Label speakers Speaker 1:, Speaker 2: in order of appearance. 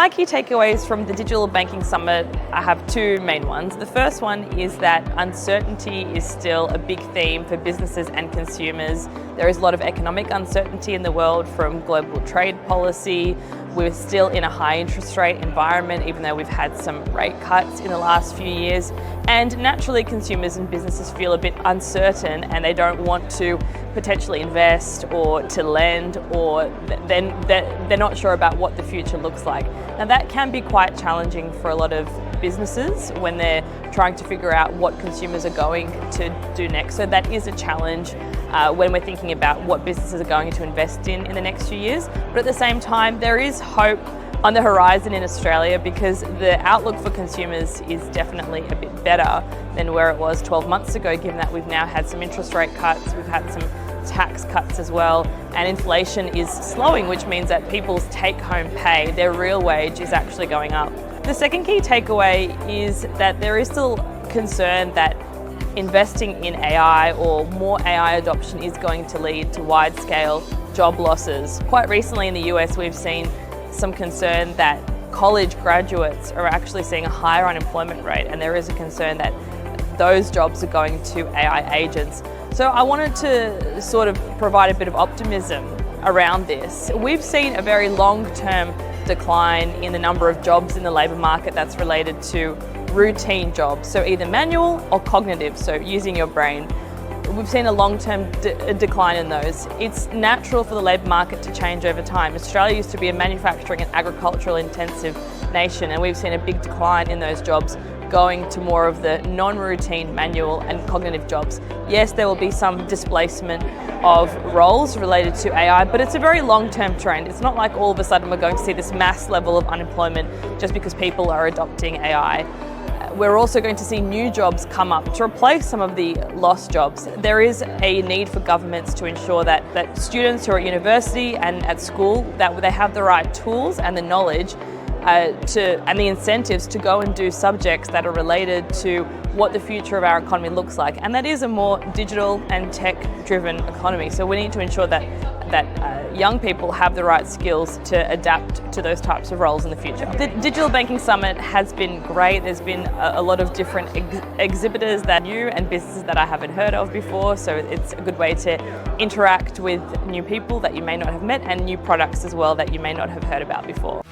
Speaker 1: my key takeaways from the Digital Banking Summit, I have two main ones. The first one is that uncertainty is still a big theme for businesses and consumers. There is a lot of economic uncertainty in the world from global trade policy. We're still in a high interest rate environment, even though we've had some rate cuts in the last few years. And naturally, consumers and businesses feel a bit uncertain and they don't want to potentially invest or to lend, or they're not sure about what the future looks like. Now that can be quite challenging for a lot of businesses when they're trying to figure out what consumers are going to do next. So that is a challenge when we're thinking about what businesses are going to invest in the next few years. But at the same time, there is hope on the horizon in Australia, because the outlook for consumers is definitely a bit better than where it was 12 months ago, given that we've now had some interest rate cuts, we've had some tax cuts as well, and inflation is slowing, which means that people's take-home pay, their real wage, is actually going up. The second key takeaway is that there is still concern that investing in AI or more AI adoption is going to lead to wide-scale job losses. Quite recently in the US, we've seen some concern that college graduates are actually seeing a higher unemployment rate, and there is a concern that those jobs are going to AI agents. So I wanted to sort of provide a bit of optimism around this. We've seen a very long-term decline in the number of jobs in the labour market that's related to routine jobs, so either manual or cognitive, so using your brain. We've seen a long-term decline in those. It's natural for the labour market to change over time. Australia used to be a manufacturing and agricultural intensive nation, and we've seen a big decline in those jobs going to more of the non-routine manual and cognitive jobs. Yes, there will be some displacement of roles related to AI, but it's a very long-term trend. It's not like all of a sudden we're going to see this mass level of unemployment just because people are adopting AI. We're also going to see new jobs come up to replace some of the lost jobs. There is a need for governments to ensure that students who are at university and at school, that they have the right tools and the knowledge and the incentives to go and do subjects that are related to what the future of our economy looks like. And that is a more digital and tech-driven economy. So we need to ensure that young people have the right skills to adapt to those types of roles in the future. The Digital Banking Summit has been great. There's been a lot of different exhibitors that are new and businesses that I haven't heard of before. So it's a good way to interact with new people that you may not have met, and new products as well that you may not have heard about before.